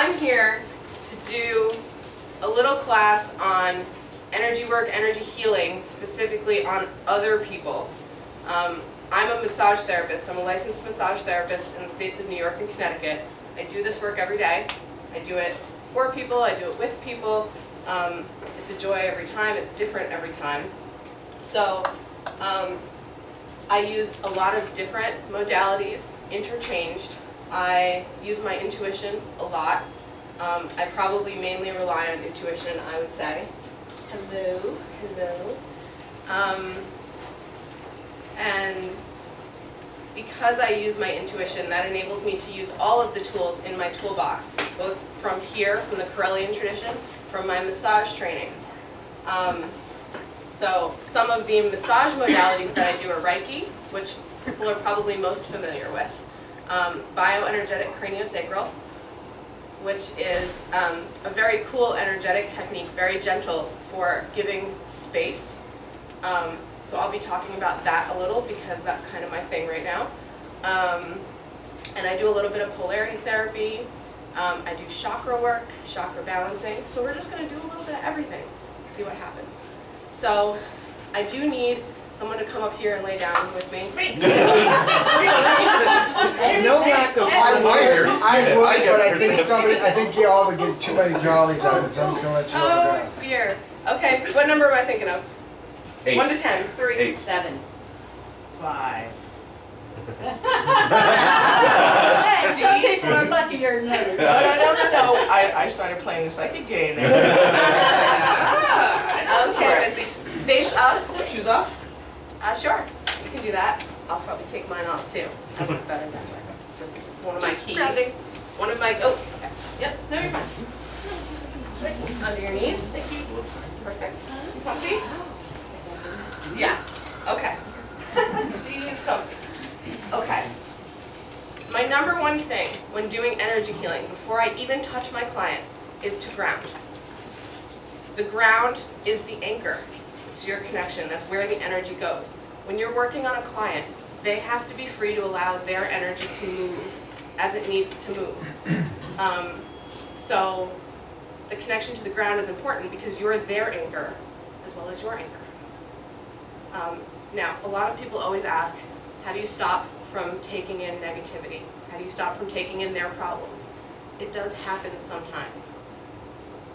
I'm here to do a little class on energy work, energy healing, specifically on other people. I'm a massage therapist. I'm a licensed massage therapist in the states of New York and Connecticut. I do this work every day. I do it for people, I do it with people. It's a joy every time, it's different every time. So I use a lot of different modalities interchanged. I use my intuition a lot. I probably mainly rely on intuition, I would say. Hello, hello. And because I use my intuition, that enables me to use all of the tools in my toolbox, both from here, from the Correllian tradition, from my massage training. So some of the massage modalities that I do are Reiki, which people are probably most familiar with. Bioenergetic craniosacral, which is a very cool energetic technique, very gentle for giving space. So I'll be talking about that a little because that's kind of my thing right now. And I do a little bit of polarity therapy. I do chakra work, chakra balancing. So we're just going to do a little bit of everything, see what happens. So I do need someone to come up here and lay down with me. No lack of I would, but I think you all would get too many jollies out of it, so I'm just going to let you all go. Oh dear. Okay, what number am I thinking of? 8. 1 to 10. 3. 8. 7. 5. Some people are luckier than others. No. I started playing the psychic game. Okay, Missy. Face up. Shoes off? Sure. You can do that. I'll probably take mine off too. I look better that way. It's just one of my keys. Grounding. One of my, oh, okay. Yep, no, you're fine. Under your knees. Thank you. Perfect. Comfy? Yeah. Okay. She's comfy. Okay. My number one thing when doing energy healing, before I even touch my client, is to ground. The ground is the anchor. It's your connection. That's where the energy goes. When you're working on a client, they have to be free to allow their energy to move as it needs to move. So the connection to the ground is important because you're their anchor as well as your anchor. Now, a lot of people always ask, how do you stop from taking in negativity? How do you stop from taking in their problems? It does happen sometimes.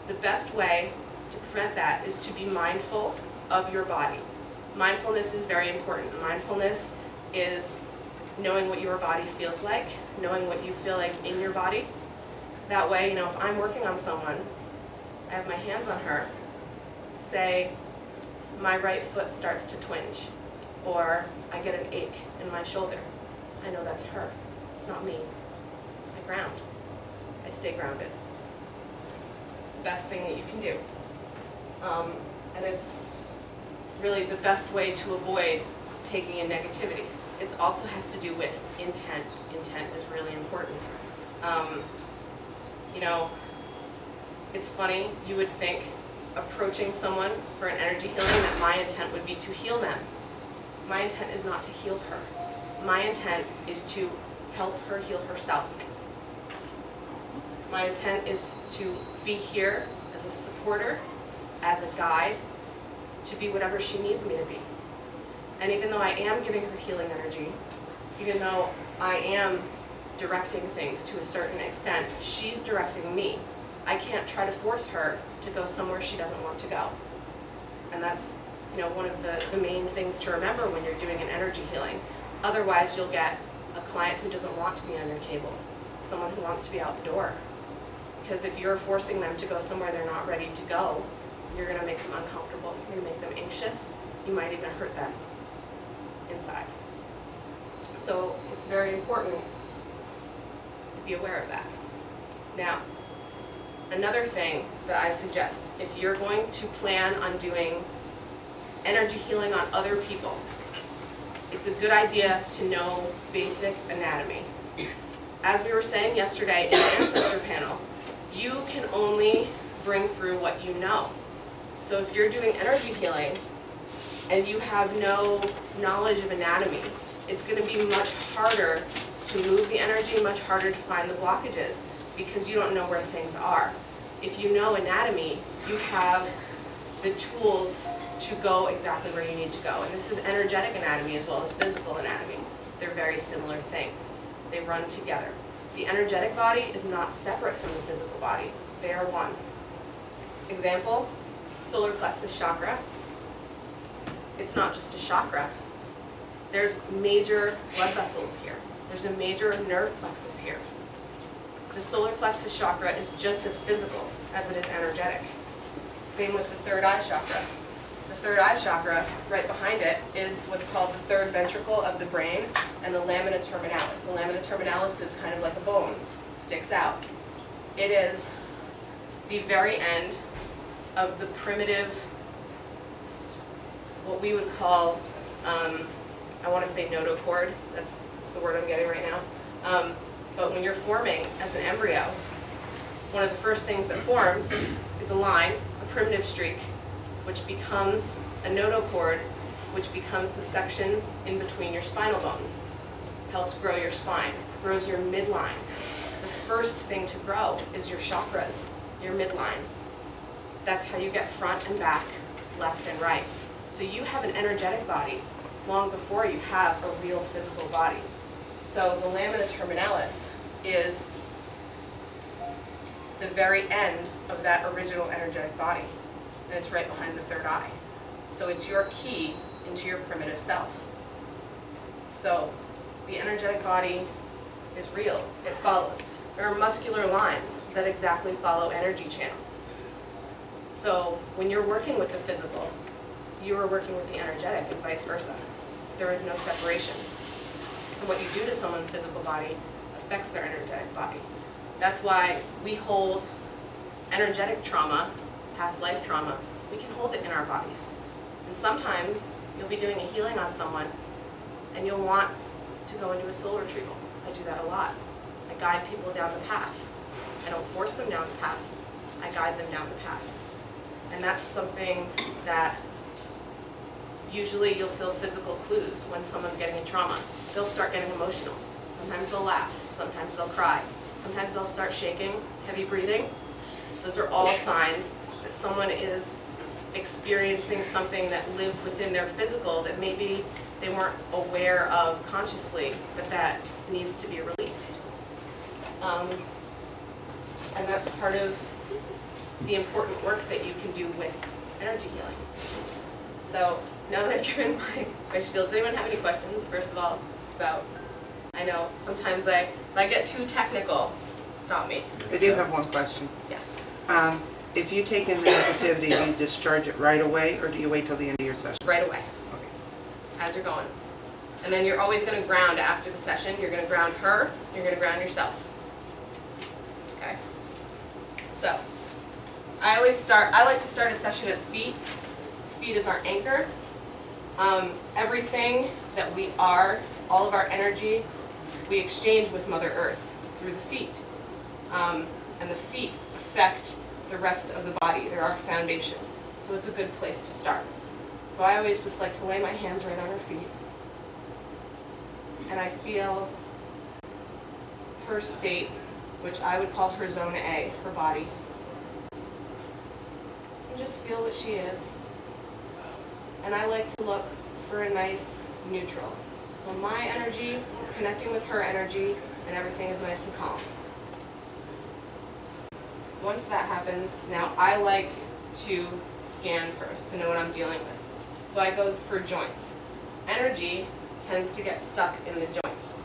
The best way to prevent that is to be mindful of your body. Mindfulness is very important. Mindfulness is knowing what your body feels like, knowing what you feel like in your body. That way, you know, if I'm working on someone, I have my hands on her, say, my right foot starts to twinge, or I get an ache in my shoulder. I know that's her. It's not me. I ground. I stay grounded. It's the best thing that you can do. And it's really the best way to avoid taking in negativity. It also has to do with intent. Intent is really important. You know, it's funny, you would think approaching someone for an energy healing that my intent would be to heal them. My intent is not to heal her. My intent is to help her heal herself. My intent is to be here as a supporter, as a guide, to be whatever she needs me to be. And even though I am giving her healing energy, even though I am directing things to a certain extent, she's directing me. I can't try to force her to go somewhere she doesn't want to go. And that's, you know, one of the main things to remember when you're doing an energy healing. Otherwise, you'll get a client who doesn't want to be on your table, someone who wants to be out the door. Because if you're forcing them to go somewhere they're not ready to go, you're going to make them uncomfortable, you're going to make them anxious, you might even hurt them inside. So it's very important to be aware of that. Now, another thing that I suggest, if you're going to plan on doing energy healing on other people, it's a good idea to know basic anatomy. As we were saying yesterday in the Ancestor panel, you can only bring through what you know. So if you're doing energy healing and you have no knowledge of anatomy, it's going to be much harder to move the energy, much harder to find the blockages. because you don't know where things are. If you know anatomy, you have the tools to go exactly where you need to go. And this is energetic anatomy as well as physical anatomy. They're very similar things. They run together. The energetic body is not separate from the physical body. They are one. Example, solar plexus chakra. It's not just a chakra. There's major blood vessels here. There's a major nerve plexus here. The solar plexus chakra is just as physical as it is energetic. Same with the third eye chakra. The third eye chakra, right behind it, is what's called the third ventricle of the brain and the lamina terminalis. The lamina terminalis is kind of like a bone, sticks out. It is the very end of the primitive, what we would call, I want to say notochord, that's the word I'm getting right now. But when you're forming as an embryo, one of the first things that forms is a line, a primitive streak, which becomes a notochord, which becomes the sections in between your spinal bones. Helps grow your spine, grows your midline. The first thing to grow is your chakras, your midline. That's how you get front and back, left and right. So you have an energetic body long before you have a real physical body. So the lamina terminalis is the very end of that original energetic body. And it's right behind the third eye. So it's your key into your primitive self. So the energetic body is real. It follows. There are muscular lines that exactly follow energy channels. So when you're working with the physical, you are working with the energetic and vice versa. There is no separation. And what you do to someone's physical body affects their energetic body. That's why we hold energetic trauma, past life trauma, we can hold it in our bodies. And sometimes you'll be doing a healing on someone and you'll want to go into a soul retrieval. I do that a lot. I guide people down the path. I don't force them down the path. I guide them down the path. And that's something that usually you'll feel physical clues when someone's getting a trauma. They'll start getting emotional. Sometimes they'll laugh. Sometimes they'll cry. Sometimes they'll start shaking, heavy breathing. Those are all signs that someone is experiencing something that lived within their physical that maybe they weren't aware of consciously, but that needs to be released. And that's part of the important work that you can do with energy healing. So now that I've given my spiel, does anyone have any questions, first of all, about, I know sometimes if I get too technical, stop me. I do have one question. Yes. If you take in the negativity, do you discharge it right away, or do you wait till the end of your session? Right away, Okay. as you're going. And then you're always going to ground after the session. You're going to ground her, you're going to ground yourself. Okay? So, I like to start a session at the feet. Feet is our anchor. Everything that we are, all of our energy, we exchange with Mother Earth through the feet. And the feet affect the rest of the body. They're our foundation. So it's a good place to start. So I always just like to lay my hands right on her feet. And I feel her state, which I would call her zone A, her body. And just feel what she is. And I like to look for a nice neutral. So my energy is connecting with her energy, and everything is nice and calm. Once that happens, now I like to scan first to know what I'm dealing with. So I go for joints. Energy tends to get stuck in the joints.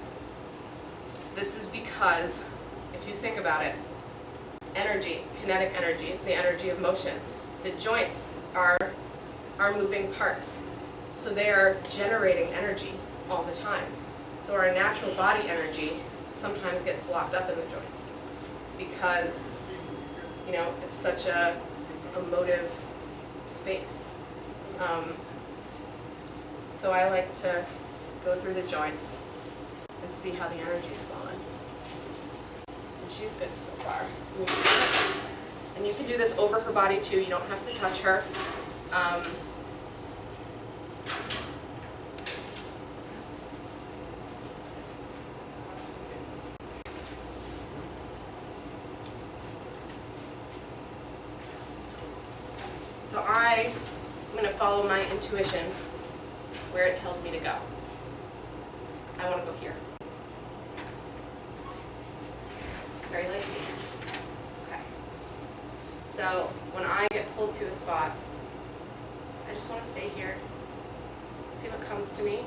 This is because, if you think about it, energy, kinetic energy, is the energy of motion. The joints are moving parts. So they are generating energy all the time. So our natural body energy sometimes gets blocked up in the joints because, you know, it's such a emotive space. So I like to go through the joints and see how the energy's flowing. And she's good so far. And you can do this over her body too. You don't have to touch her. So I'm going to follow my intuition where it tells me to go. I want to go here. Very lazy. Okay. So when I get pulled to a spot, I just want to stay here, see what comes to me,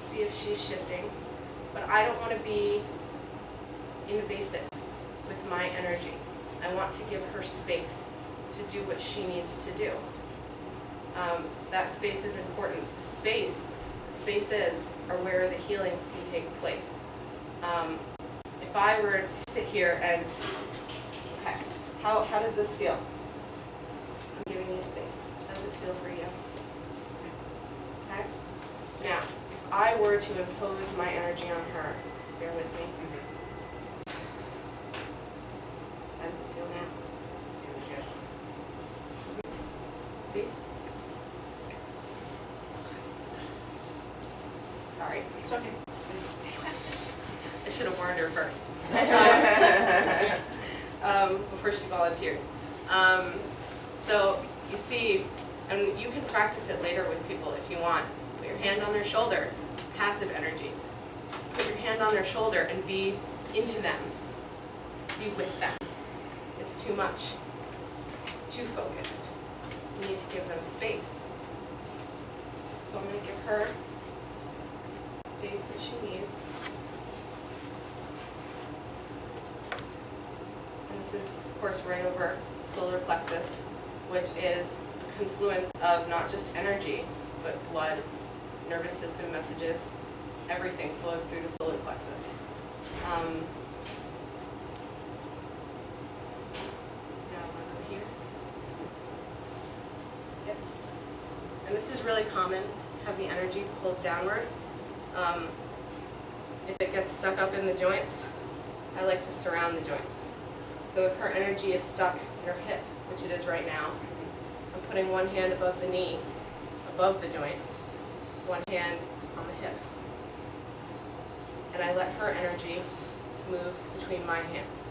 see if she's shifting. But I don't want to be invasive with my energy. I want to give her space to do what she needs to do. That space is important. The spaces are where the healings can take place. If I were to sit here and, okay, how does this feel? I'm giving you space. How does it feel for you? Okay? Now, if I were to impose my energy on her, bear with me. How does it feel now? See? Sorry. It's okay. I should have warned her first. Before she volunteered. So you see, and you can practice it later with people if you want. Put your hand on their shoulder, passive energy. Put your hand on their shoulder and be into them. Be with them. It's too much. Too focused. You need to give them space. So I'm going to give her space that she needs. And this is, of course, right over solar plexus, which is a confluence of not just energy, but blood, nervous system messages. Everything flows through the solar plexus. Now I want to go here. Hips. And this is really common, have the energy pulled downward. If it gets stuck up in the joints, I like to surround the joints. So if her energy is stuck in her hip, which it is right now, I'm putting one hand above the knee, above the joint, one hand on the hip. And I let her energy move between my hands.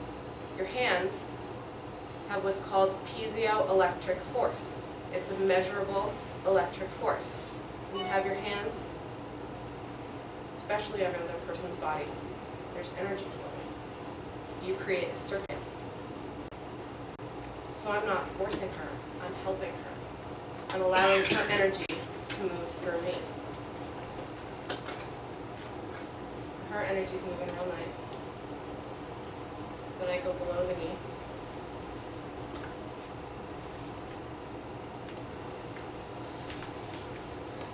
Your hands have what's called piezoelectric force. It's a measurable electric force. When you have your hands, especially on another person's body, there's energy flowing. You create a circuit. So I'm not forcing her, I'm helping her. I'm allowing her energy to move through me. So her energy's moving real nice. So I go below the knee.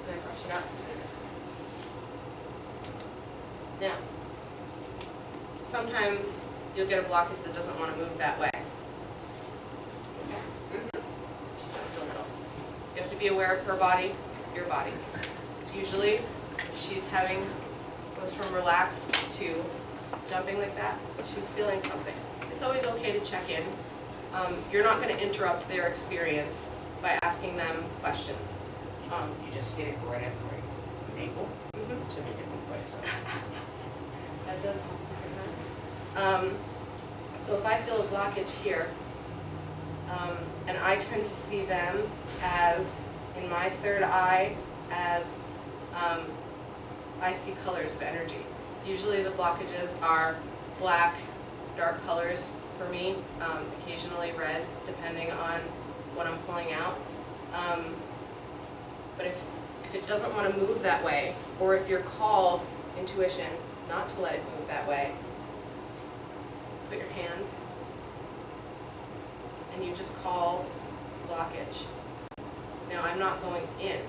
And I brush it up. Now, sometimes you'll get a blockage that doesn't want to move that way. You have to be aware of her body, your body. Usually, if she's goes from relaxed to jumping like that, she's feeling something. It's always okay to check in. You're not going to interrupt their experience by asking them questions. You just hit it right at the navel to make it move place. That does happen sometimes. So if I feel a blockage here, and I tend to see them as, in my third eye, as I see colors of energy. Usually the blockages are black, dark colors for me, occasionally red, depending on what I'm pulling out. But if it doesn't want to move that way, or if you're called, intuition, not to let it move that way, put your hands and you just call blockage. Now I'm not going in,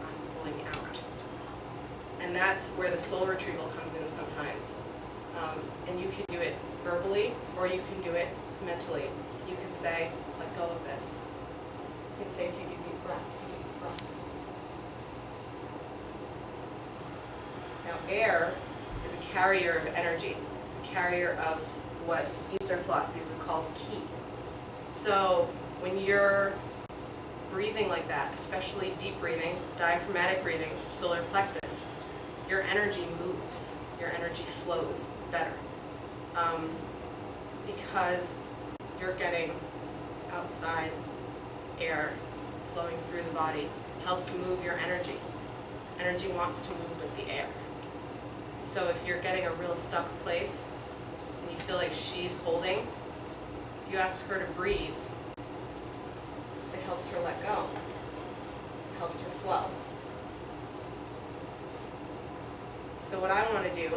I'm pulling out. And that's where the soul retrieval comes in sometimes. And you can do it verbally or you can do it mentally. You can say, let go of this. You can say, take a deep breath, take a deep breath. Now air is a carrier of energy. It's a carrier of what Eastern philosophies would call ki. So when you're breathing like that, especially deep breathing, diaphragmatic breathing, solar plexus, your energy moves, your energy flows better. Because you're getting outside air flowing through the body helps move your energy. Energy wants to move with the air. So if you're getting a real stuck place and you feel like she's holding, if you ask her to breathe, it helps her let go. It helps her flow. So what I want to do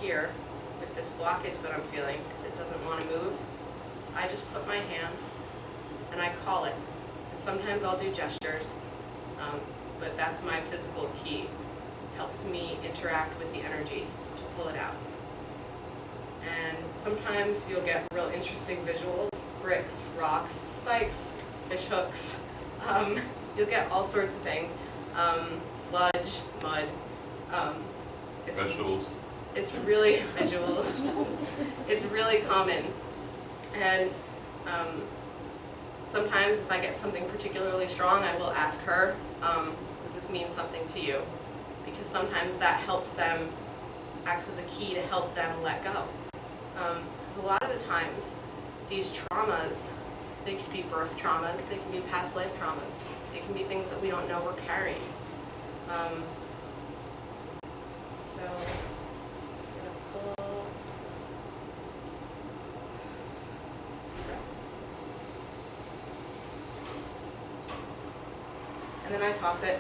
here with this blockage that I'm feeling, because it doesn't want to move, I just put my hands and I call it. And sometimes I'll do gestures, but that's my physical key. Helps me interact with the energy to pull it out. And sometimes you'll get real interesting visuals, bricks, rocks, spikes, fish hooks. You'll get all sorts of things. Sludge, mud. Vegetables. It's really visual. It's really common. And sometimes if I get something particularly strong, I will ask her, does this mean something to you? Because sometimes that helps them, acts as a key to help them let go. Because a lot of the times, these traumas, they could be birth traumas, they can be past life traumas, they can be things that we don't know we're carrying. So, I'm just going to pull. And then I toss it.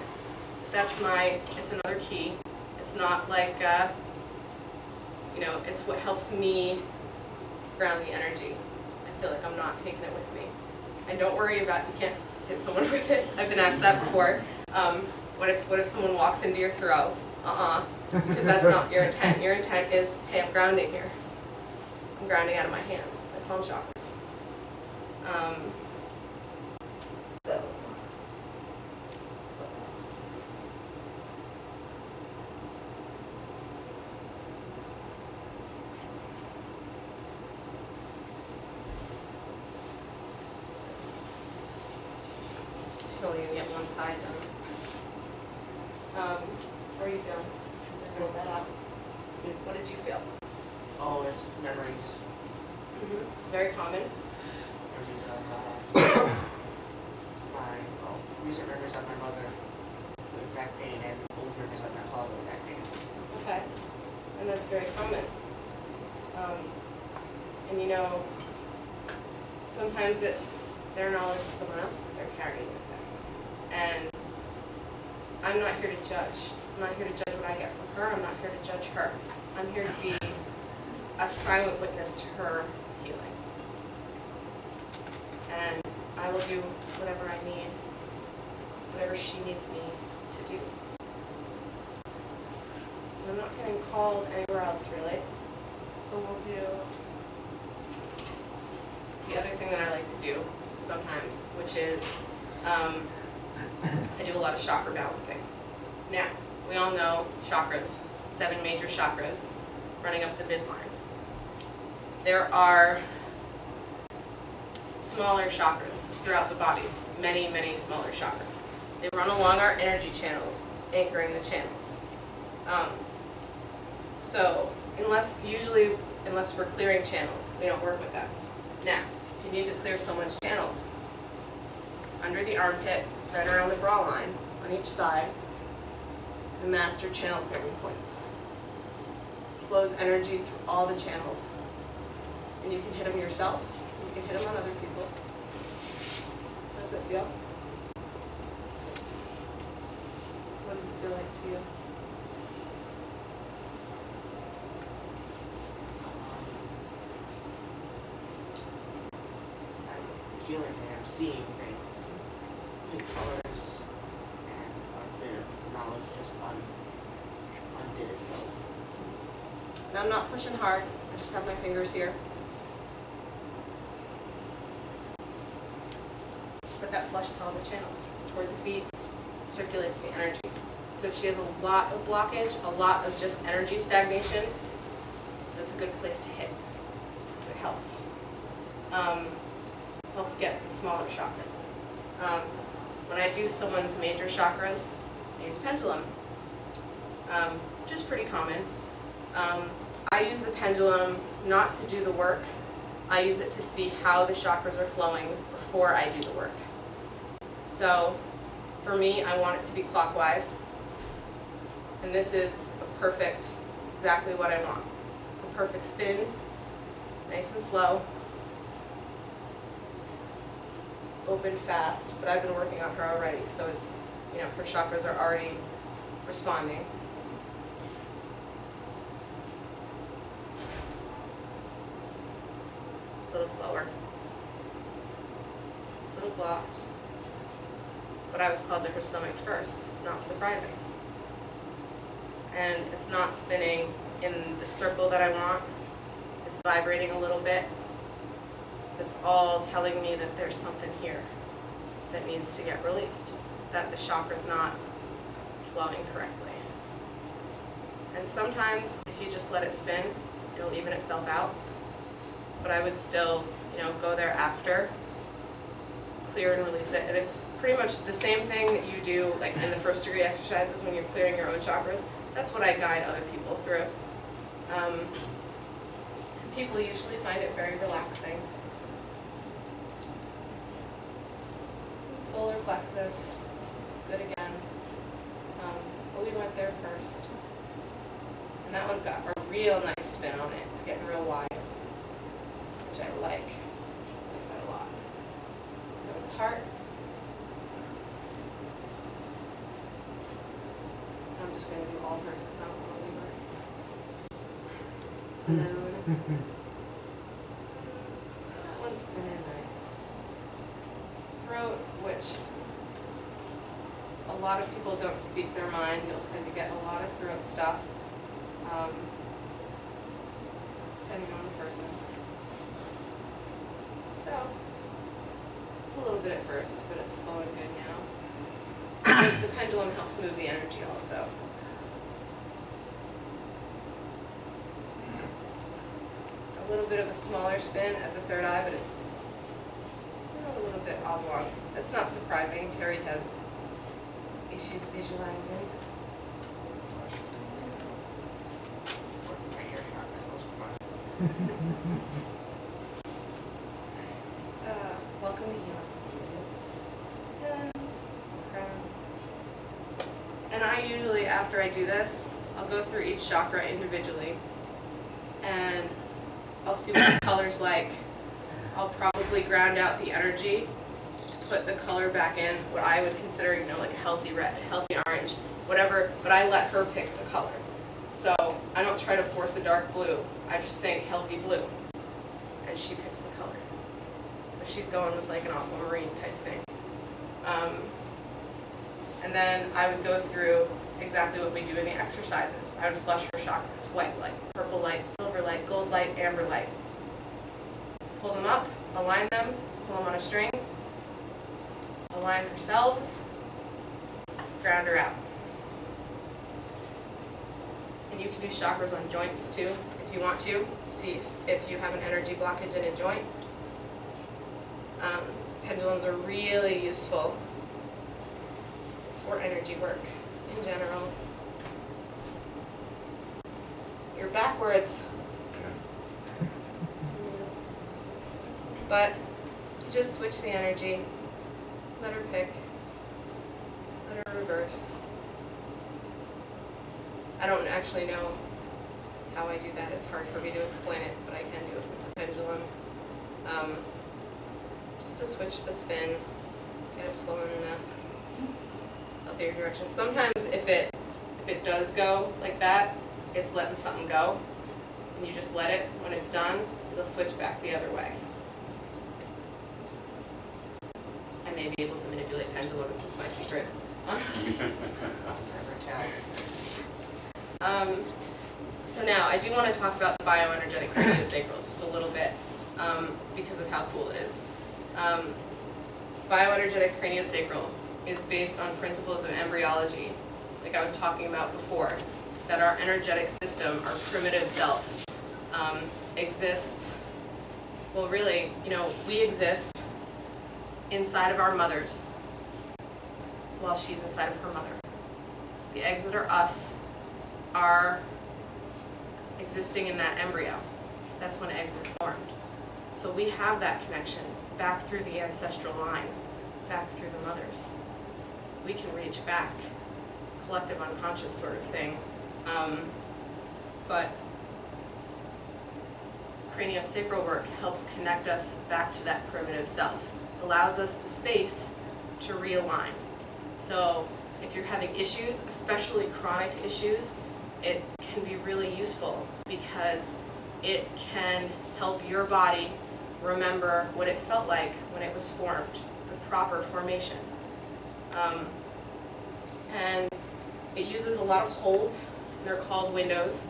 It's another key. It's not like, it's what helps me ground the energy. I feel like I'm not taking it with me. And don't worry about, you can't hit someone with it. I've been asked that before. What if someone walks into your throat? Because that's not your intent. Your intent is, hey, I'm grounding here. I'm grounding out of my hands, my palm chakras. So. Just only gonna get one side done. How are you feeling? Roll that out. What did you feel? Oh, it's memories. Very common. Memories of recent memories of my mother with back pain and old memories of my father with back pain. Okay. And that's very common. And sometimes it's their knowledge of someone else that they're carrying with them. And I'm not here to judge. I'm not here to judge what I get from her. I'm not here to judge her. I'm here to be a silent witness to her healing. And I will do whatever I need, whatever she needs me to do. And I'm not getting called anywhere else, really. So we'll do the other thing that I like to do sometimes, which is I do a lot of chakra balancing. Now, we all know chakras, 7 major chakras running up the midline. There are smaller chakras throughout the body, many, many smaller chakras. They run along our energy channels, anchoring the channels. So, unless we're clearing channels, we don't work with that. Now, if you need to clear someone's channels, under the armpit, right around the bra line, on each side, the master channel clearing points. Flows energy through all the channels. And you can hit them yourself, you can hit them on other people. How does it feel? What does it feel like to you? I'm feeling and I'm seeing things in colors, and a bit of knowledge just undid itself. And I'm not pushing hard, I just have my fingers here. But that flushes all the channels toward the feet, circulates the energy. So if she has a lot of blockage, a lot of just energy stagnation, that's a good place to hit, because it helps. Helps get the smaller chakras. When I do someone's major chakras, I use a pendulum, which is pretty common. I use the pendulum not to do the work. I use it to see how the chakras are flowing before I do the work. So for me, I want it to be clockwise. And this is a perfect, exactly what I want. It's a perfect spin, nice and slow. Open fast, but I've been working on her already, so it's, you know, her chakras are already responding. A little slower. A little blocked. But I was called to her stomach first, not surprising. And it's not spinning in the circle that I want. It's vibrating a little bit. It's all telling me that there's something here that needs to get released, that the chakra's not flowing correctly. And sometimes, if you just let it spin, it'll even itself out. But I would still, you know, go there after, clear and release it. And it's pretty much the same thing that you do, like in the first degree exercises when you're clearing your own chakras. That's what I guide other people through. People usually find it very relaxing. Solar plexus is good again, but we went there first. And that one's got a real nice spin on it. It's getting real wide, which I like. I like that a lot. Go to the heart. I'm just going to do all hers because I don't want to leave her. And then that one's spinning nice. Throat, which a lot of people don't speak their mind. You'll tend to get a lot of throat stuff. Depending on the person. So, a little bit at first, but it's flowing good now. The pendulum helps move the energy also. A little bit of a smaller spin at the third eye, but it's a little bit oblong. That's not surprising. Terry has issues visualizing. Welcome to healing. And I usually, after I do this, I'll go through each chakra individually and I'll see what the color's like. I'll probably ground out the energy, put the color back in, what I would consider, you know, like a healthy red, healthy orange, whatever, but I let her pick the color. So I don't try to force a dark blue. I just think healthy blue. And she picks the color. So she's going with like an aquamarine type thing. And then I would go through exactly what we do in the exercises. I would flush her chakras: white light, purple light, silver light, gold light, amber light. Pull them up, align them, pull them on a string, align yourselves, ground her out. And you can do chakras on joints too, if you want to. See if you have an energy blockage in a joint. Pendulums are really useful for energy work in general. You're backwards. But just switch the energy, let her pick, let her reverse. I don't actually know how I do that. It's hard for me to explain it, but I can do it with the pendulum. Just to switch the spin, get it flowing in a healthier direction. Sometimes if it does go like that, it's letting something go, and you just let it. When it's done, it'll switch back the other way. I may be able to manipulate pendulums. It's my secret. So now, I do want to talk about the bioenergetic craniosacral just a little bit because of how cool it is. Bioenergetic craniosacral is based on principles of embryology, like I was talking about before, that our energetic system, our primitive self, exists, well really, you know, we exist inside of our mothers while she's inside of her mother. The eggs that are us are existing in that embryo. That's when eggs are formed. So we have that connection back through the ancestral line back through the mothers. We can reach back, collective unconscious sort of thing. But craniosacral work helps connect us back to that primitive self, allows us the space to realign. So if you're having issues, especially chronic issues, it can be really useful because it can help your body remember what it felt like when it was formed, the proper formation. And it uses a lot of holds. They're called windows.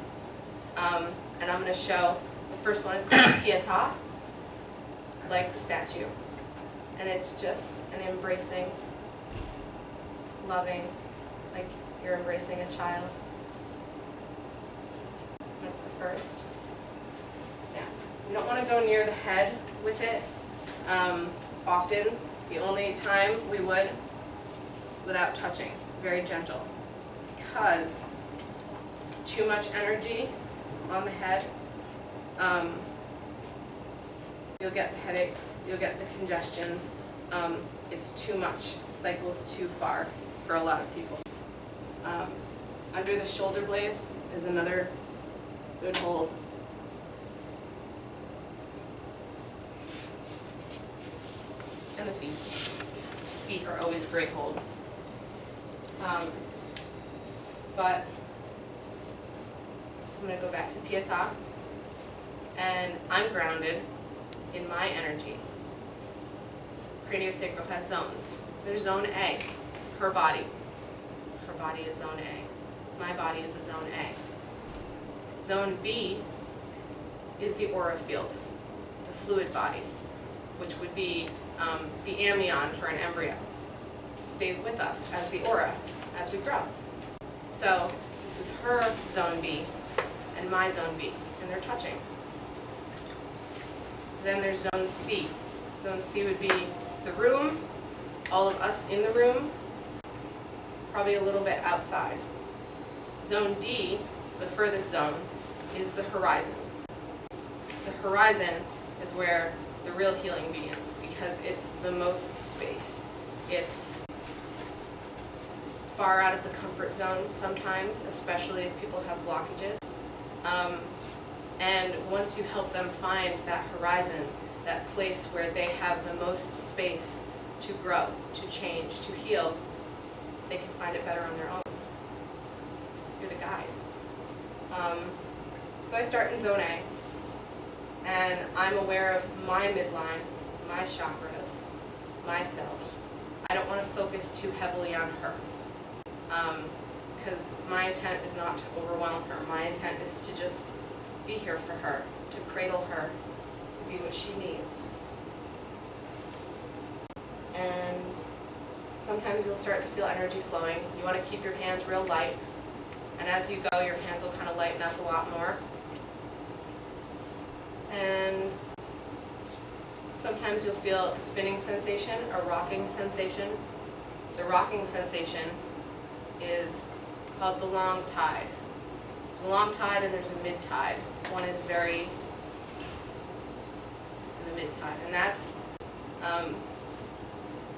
And I'm going to show, the first one is called Pietà, like the statue. And it's just an embracing, loving, like you're embracing a child. That's the first. Yeah. You don't want to go near the head with it. Often, the only time we would, without touching, very gentle. Because too much energy on the head, you'll get the headaches, you'll get the congestions. It's too much, cycles too far for a lot of people. Under the shoulder blades is another good hold. And the feet. Feet are always a great hold. But I'm going to go back to Pietà, and I'm grounded in my energy. Craniosacral has zones. There's zone A, her body. Her body is zone A. My body is a zone A. Zone B is the aura field, the fluid body, which would be the amnion for an embryo. It stays with us as the aura as we grow. So this is her zone B and my zone B, and they're touching. Then there's zone C. Zone C would be the room, all of us in the room, probably a little bit outside. Zone D, the furthest zone, is the horizon. The horizon is where the real healing begins because it's the most space. It's far out of the comfort zone sometimes, especially if people have blockages. And once you help them find that horizon, that place where they have the most space to grow, to change, to heal, they can find it better on their own. You're the guide. So I start in zone A, and I'm aware of my midline, my chakras, myself. I don't want to focus too heavily on her, because my intent is not to overwhelm her. My intent is to just be here for her, to cradle her, to be what she needs. And sometimes you'll start to feel energy flowing. You want to keep your hands real light, and as you go, your hands will kind of lighten up a lot more. And sometimes you'll feel a spinning sensation, a rocking sensation. The rocking sensation is called the long tide. There's a long tide and there's a mid tide. One is very in the mid tide, and that's the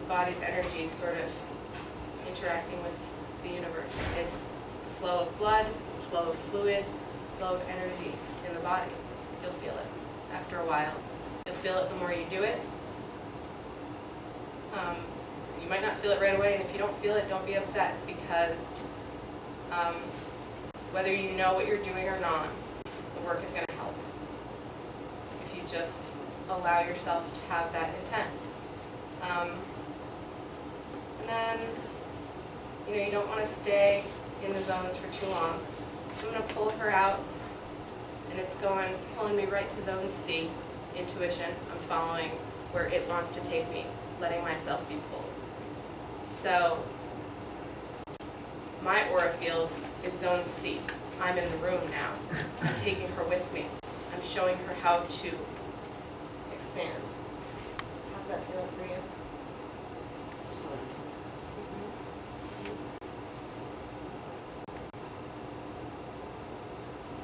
body's energy sort of interacting with the universe. It's the flow of blood, the flow of fluid, the flow of energy in the body. You'll feel it after a while. You'll feel it the more you do it. You might not feel it right away, and if you don't feel it, don't be upset, because whether you know what you're doing or not, the work is going to help if you just allow yourself to have that intent. And then, you don't want to stay in the zones for too long. So I'm going to pull her out, and it's pulling me right to zone C, intuition. I'm following where it wants to take me, letting myself be pulled. So my aura field is zone C. I'm in the room now. I'm taking her with me. I'm showing her how to expand. How's that feeling for you?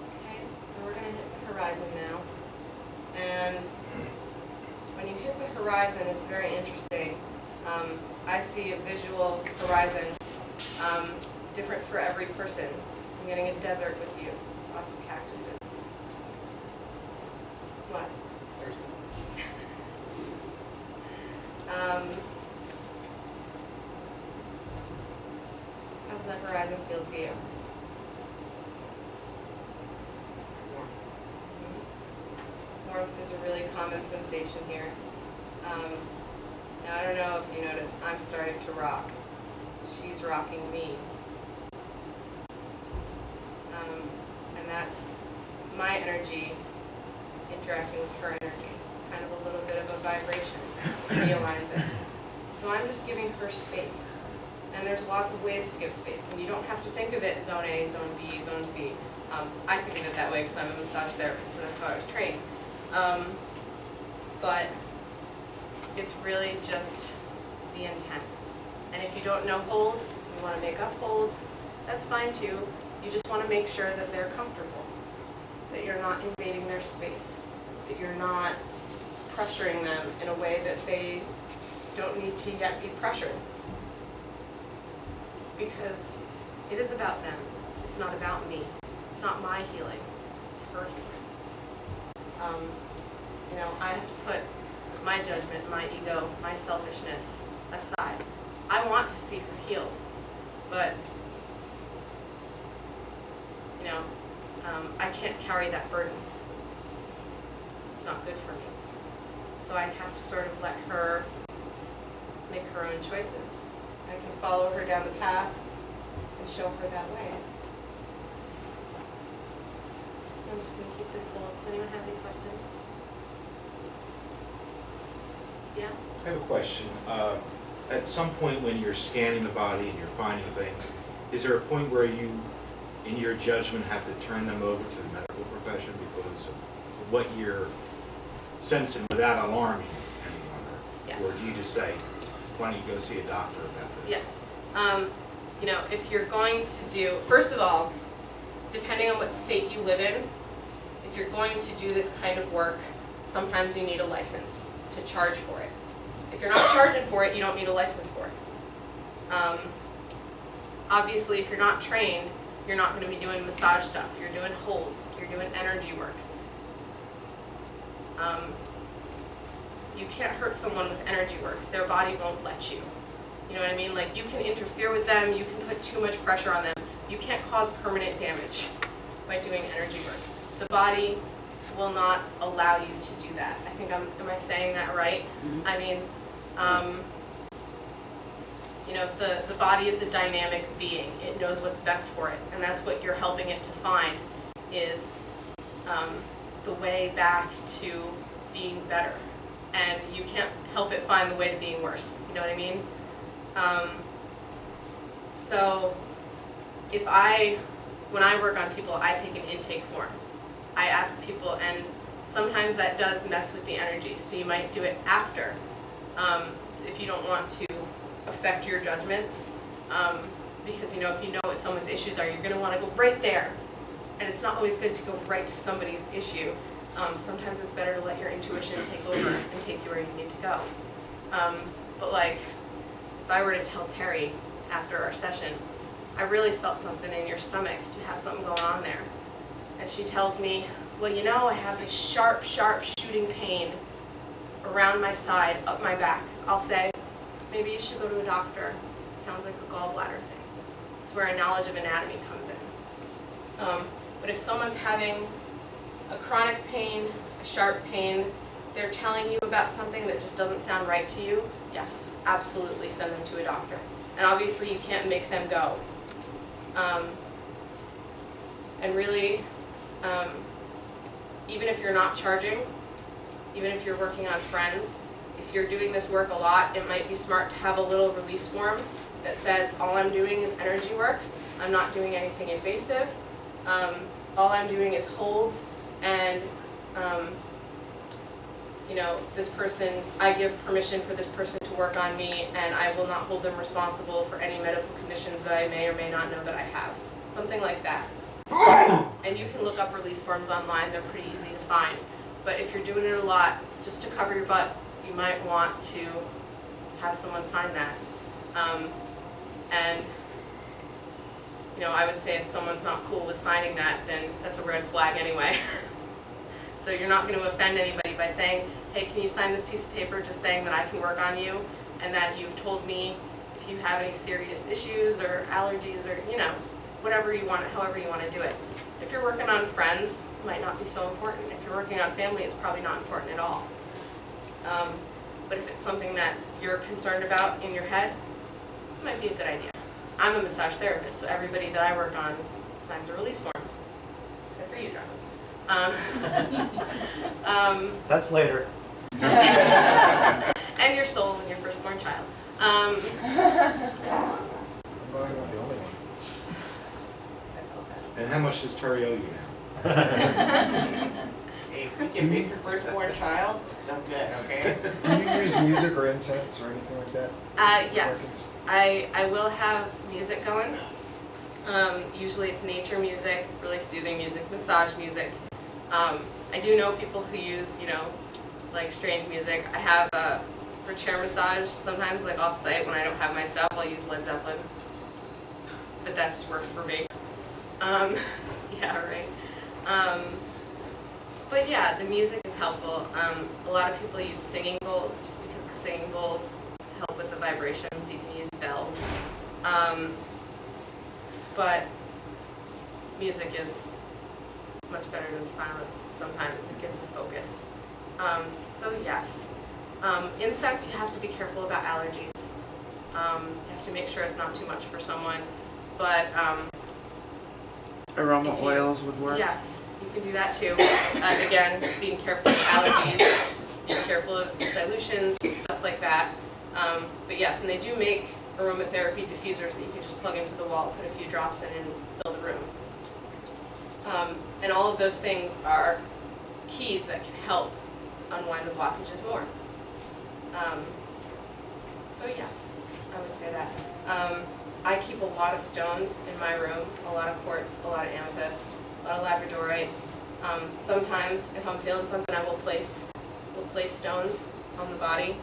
Okay, and we're going to hit the horizon now. And when you hit the horizon, it's very interesting. I see a visual horizon, different for every person. I'm getting a desert with you, lots of cactuses. What? How's that horizon feel to you? Warmth is a really common sensation here. Now I don't know if you noticed, I'm starting to rock. She's rocking me. And that's my energy interacting with her energy. Kind of a little bit of a vibration. Realigns it. So I'm just giving her space. And there's lots of ways to give space. And you don't have to think of it zone A, zone B, zone C. I think of it that way because I'm a massage therapist, and that's how I was trained. But it's really just the intent. And if you don't know holds, you want to make up holds, that's fine too. You just want to make sure that they're comfortable, that you're not invading their space, that you're not pressuring them in a way that they don't need to yet be pressured. Because it is about them. It's not about me. It's not my healing. It's her healing. I have to put my judgment, my ego, my selfishness aside. I want to see her healed, but I can't carry that burden. It's not good for me. So I have to sort of let her make her own choices. I can follow her down the path and show her that way. I'm just going to keep this full. Does anyone have any questions? Yeah? I have a question. At some point when you're scanning the body and you're finding things, is there a point where you, in your judgment, have to turn them over to the medical profession because of what you're sensing without alarming anyone? Yes. Or do you just say, why don't you go see a doctor about this? Yes. If you're going to do, first of all, depending on what state you live in, if you're going to do this kind of work, sometimes you need a license to charge for it. If you're not charging for it, you don't need a license for it. Obviously, if you're not trained, you're not going to be doing massage stuff. You're doing holds. You're doing energy work. You can't hurt someone with energy work. Their body won't let you. You know what I mean? Like, you can interfere with them. You can put too much pressure on them. You can't cause permanent damage by doing energy work. The body will not allow you to do that. I think am I saying that right? Mm-hmm. I mean, the body is a dynamic being. It knows what's best for it, and that's what you're helping it to find is the way back to being better. And you can't help it find the way to being worse. You know what I mean? So when I work on people, I take an intake form. I ask people, and sometimes that does mess with the energy, so you might do it after. So if you don't want to affect your judgments, because if you know what someone's issues are, you're going to want to go right there. And it's not always good to go right to somebody's issue. Sometimes it's better to let your intuition take over and take you where you need to go. But like, if I were to tell Terry after our session, I really felt something in your stomach to have something going on there. And she tells me, well, I have this sharp, sharp shooting pain around my side, up my back. I'll say, maybe you should go to a doctor. It sounds like a gallbladder thing. It's where a knowledge of anatomy comes in. But if someone's having a chronic pain, a sharp pain, they're telling you about something that just doesn't sound right to you, yes, absolutely send them to a doctor. And obviously you can't make them go. And really, even if you're not charging, even if you're working on friends, if you're doing this work a lot, it might be smart to have a little release form that says, all I'm doing is energy work. I'm not doing anything invasive. All I'm doing is holds, and this person, I give permission for this person to work on me, and I will not hold them responsible for any medical conditions that I may or may not know that I have. Something like that. And you can look up release forms online, they're pretty easy to find. But if you're doing it a lot, just to cover your butt, you might want to have someone sign that. And you know, I would say if someone's not cool with signing that, then that's a red flag anyway. So you're not going to offend anybody by saying, hey, can you sign this piece of paper just saying that I can work on you and that you've told me if you have any serious issues or allergies or, you know, whatever you want, however you want to do it. If you're working on friends, it might not be so important. If you're working on family, it's probably not important at all. But if it's something that you're concerned about in your head, it might be a good idea. I'm a massage therapist, so everybody that I work on signs a release form, except for you, John. That's later. And your soul and your firstborn child. I'm not the only one. And how much does Terry owe you now? Hey, if we can make your firstborn child, I'm good, okay? Do you use music or incense or anything like that? Yes, I will have music going. Usually it's nature music, really soothing music, massage music. I do know people who use, you know, like strange music. I have for chair massage sometimes, like off-site when I don't have my stuff, I'll use Led Zeppelin. But that just works for me. Yeah, right. But yeah, the music is helpful. A lot of people use singing bowls just because the singing bowls help with the vibrations. You can use bells. But music is much better than silence. Sometimes it gives a focus. So yes. Incense, you have to be careful about allergies. You have to make sure it's not too much for someone. But Aroma oils would work? yes, you can do that too. Again, being careful of allergies, being careful of dilutions, stuff like that. But yes, and they do make aromatherapy diffusers that you can just plug into the wall, put a few drops in and fill the room. And all of those things are keys that can help unwind the blockages more. So yes, I would say that. I keep a lot of stones in my room, a lot of quartz, a lot of amethyst, a lot of labradorite. Sometimes if I'm feeling something, I will place stones on the body,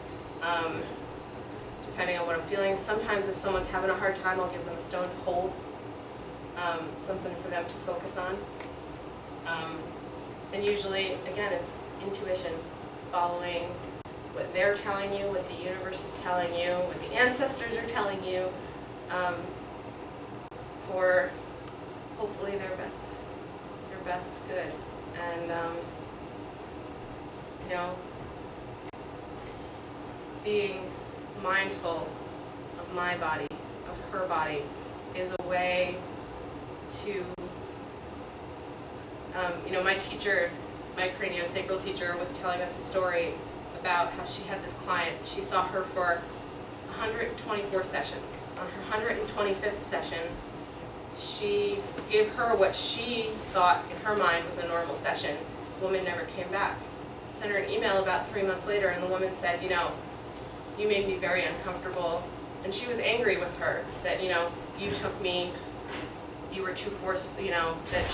depending on what I'm feeling. Sometimes if someone's having a hard time, I'll give them a stone to hold, something for them to focus on. And usually, again, it's intuition, following what they're telling you, what the universe is telling you, what the ancestors are telling you, for hopefully their best good. And you know, being mindful of my body, of her body, is a way to you know, my teacher, my craniosacral teacher, was telling us a story about how she had this client. She saw her for 124 sessions. On her 125th session, she gave her what she thought in her mind was a normal session. The woman never came back. Sent her an email about 3 months later, and the woman said, you know, you made me very uncomfortable. And she was angry with her that, you know, you took me, you were too forced, you know, that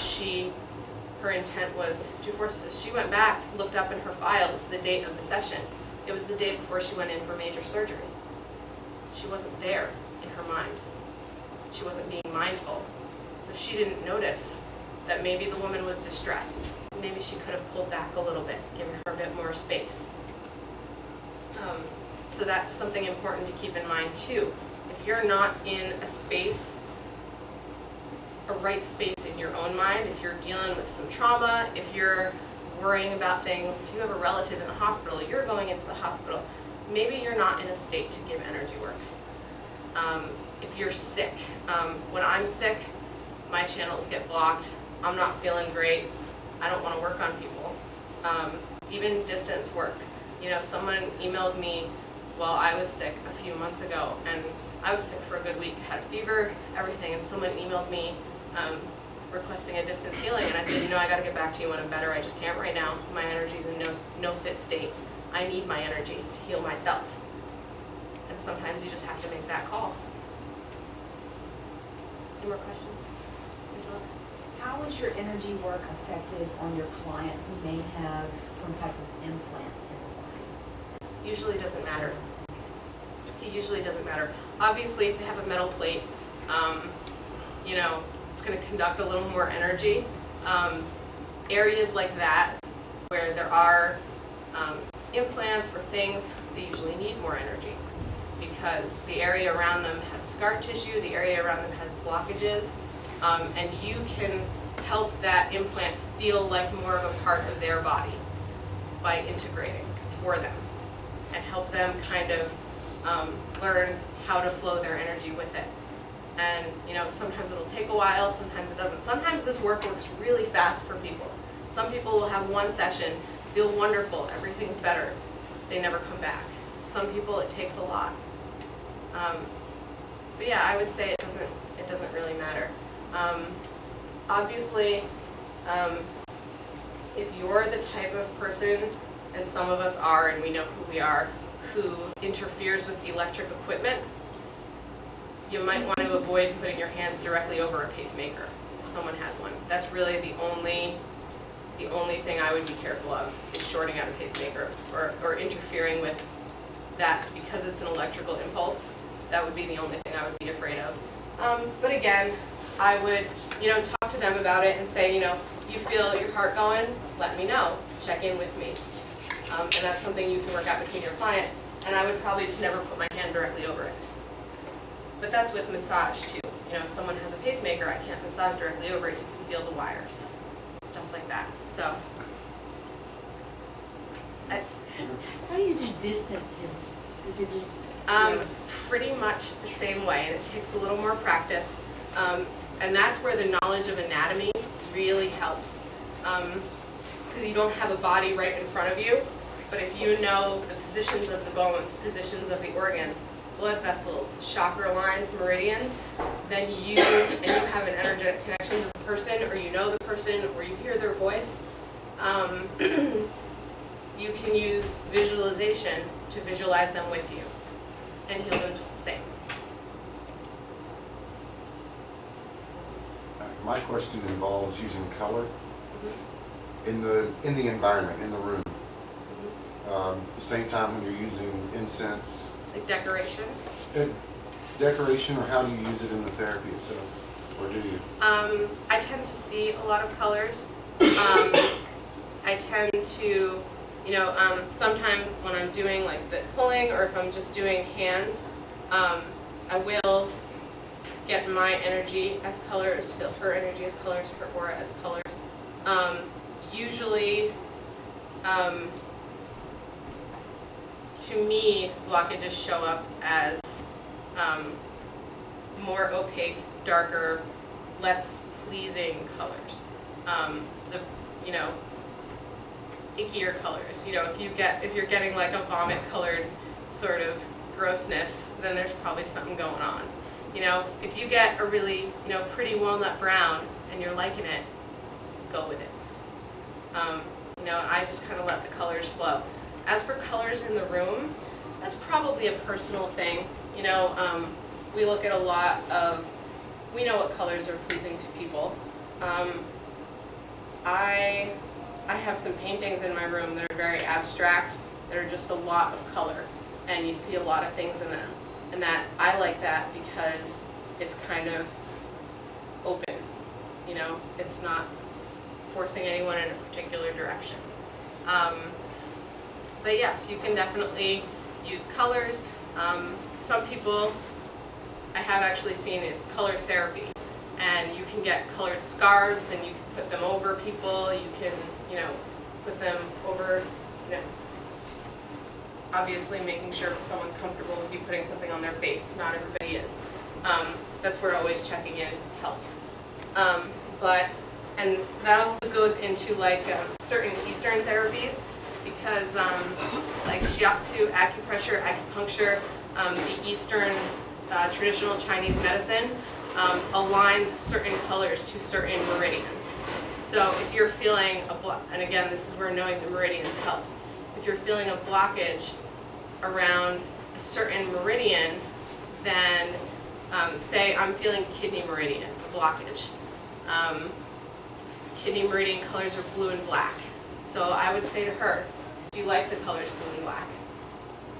her intent was too forced. She went back, looked up in her files the date of the session. It was the day before she went in for major surgery. She wasn't there in her mind. She wasn't being mindful. So she didn't notice that maybe the woman was distressed. Maybe she could have pulled back a little bit, given her a bit more space. So that's something important to keep in mind too. If you're not in a space, a right space in your own mind, if you're dealing with some trauma, if you're worrying about things, if you have a relative in the hospital, you're going into the hospital, maybe you're not in a state to give energy work. If you're sick, when I'm sick, my channels get blocked. I'm not feeling great. I don't want to work on people. Even distance work. You know, someone emailed me while I was sick a few months ago, and I was sick for a good week, had a fever, everything, and someone emailed me requesting a distance healing, and I said, you know, I got to get back to you when I'm better. I just can't right now. My energy's in no fit state. I need my energy to heal myself. And sometimes you just have to make that call. Any more questions? Angela? How is your energy work affected on your client who may have some type of implant in the body? Usually doesn't matter. usually doesn't matter. Obviously, if they have a metal plate, you know, it's going to conduct a little more energy. Areas like that, where there are implants or things, they usually need more energy because the area around them has scar tissue, the area around them has blockages, and you can help that implant feel like more of a part of their body by integrating for them and help them kind of learn how to flow their energy with it. And you know, sometimes it'll take a while, sometimes it doesn't. Sometimes this work works really fast for people. Some people will have one session, feel wonderful, everything's better. They never come back. Some people it takes a lot. But yeah, I would say it doesn't really matter. Obviously, if you're the type of person, and some of us are, and we know who we are, who interferes with the electric equipment, you might want to avoid putting your hands directly over a pacemaker if someone has one. That's really the only thing I would be careful of, is shorting out a pacemaker or interfering with that, because it's an electrical impulse. That would be the only thing I would be afraid of. But again, I would, you know, talk to them about it and say, you know, you feel your heart going, let me know, check in with me. And that's something you can work out between your client. And I would probably just never put my hand directly over it. But that's with massage too. You know, if someone has a pacemaker, I can't massage directly over it. You can feel the wires, stuff like that. So, How do you do distancing? Is it pretty much the same way, and it takes a little more practice. And that's where the knowledge of anatomy really helps. Because you don't have a body right in front of you, but if you know the positions of the bones, positions of the organs, blood vessels, chakra lines, meridians, then you have an energetic connection to the person, or you know the person, or you hear their voice, you can use visualization to visualize them with you and heal them just the same. My question involves using color in the environment, in the room. At the same time when you're using incense. Like decoration? Decoration, or how do you use it in the therapy itself? Or do you? I tend to see a lot of colors. I tend to, you know, sometimes when I'm doing like the pulling, or if I'm just doing hands, I will get my energy as colors, feel her energy as colors, her aura as colors. Usually, to me, blockages show up as more opaque, darker, less pleasing colors. The, you know, ickier colors. You know, if you're getting like a vomit-colored sort of grossness, then there's probably something going on. You know, if you get a really, you know, pretty walnut brown and you're liking it, go with it. You know, I just kind of let the colors flow. As for colors in the room, that's probably a personal thing. You know, we look at a lot of, we know what colors are pleasing to people. I have some paintings in my room that are very abstract, that are just a lot of color, and you see a lot of things in them. And that, I like that because it's kind of open, you know, it's not forcing anyone in a particular direction. But yes, you can definitely use colors. Some people, I have actually seen it, color therapy, and you can get colored scarves and you can put them over people, you can, you know, put them over, you know, obviously making sure someone's comfortable with you putting something on their face. Not everybody is. That's where always checking in helps. And that also goes into like certain Eastern therapies, because like shiatsu, acupressure, acupuncture, the Eastern traditional Chinese medicine aligns certain colors to certain meridians. So if you're feeling and again, this is where knowing the meridians helps. If you're feeling a blockage around a certain meridian, then say I'm feeling kidney meridian, a blockage. Kidney meridian colors are blue and black. So I would say to her, do you like the colors blue and black?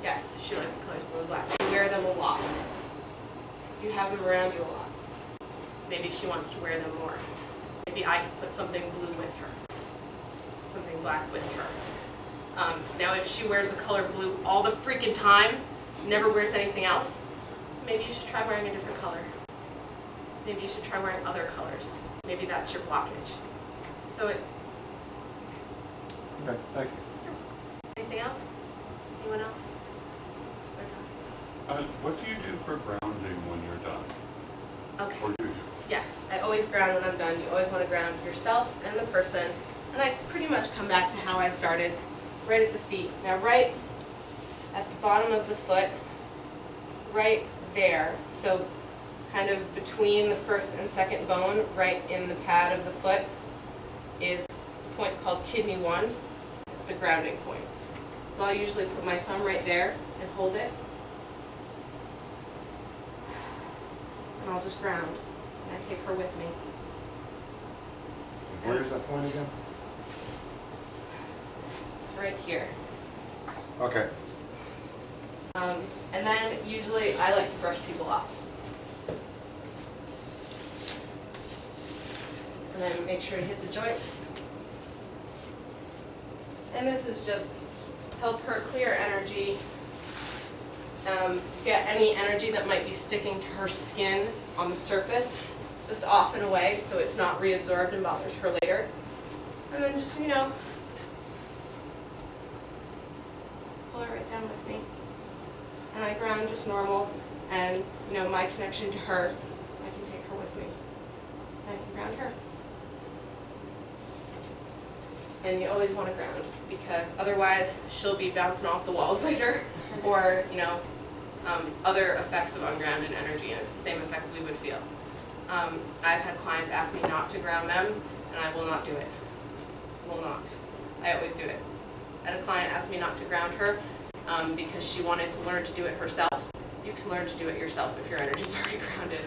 Yes, she likes the colors blue and black. Do you wear them Do you have them around you a lot? Maybe she wants to wear them more. Maybe I could put something blue with her, something black with her. Now if she wears the color blue all the freaking time, never wears anything else, maybe you should try wearing a different color. Maybe you should try wearing other colors. Maybe that's your blockage. So it... Okay, thank you. Anything else? Anyone else? What do you do for grounding when you're done? Okay. Or do you? Yes, I always ground when I'm done. You always want to ground yourself and the person. And I pretty much come back to how I started, right at the feet. Now right at the bottom of the foot, right there, so kind of between the first and second bone, right in the pad of the foot, is a point called kidney 1. It's the grounding point. So I'll usually put my thumb right there and hold it. And I'll just ground. And I take her with me. Where is that point again? It's right here. Okay. And then usually I like to brush people off. And then make sure to hit the joints. And this is just help her clear energy, get any energy that might be sticking to her skin on the surface, just off and away so it's not reabsorbed and bothers her later. And then just, you know, pull her right down with me. And I ground just normal, and, you know, my connection to her, I can take her with me. And I can ground her. And you always want to ground, because otherwise she'll be bouncing off the walls later, or, you know, other effects of ungrounded energy, and it's the same effects we would feel. I've had clients ask me not to ground them, and I will not do it. Will not. I always do it. I had a client ask me not to ground her because she wanted to learn to do it herself. You can learn to do it yourself if your energy's already grounded.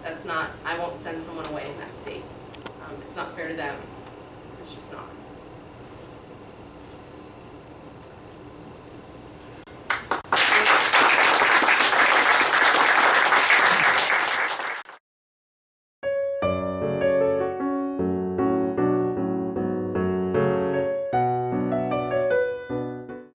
That's not, I won't send someone away in that state. It's not fair to them. It's just not.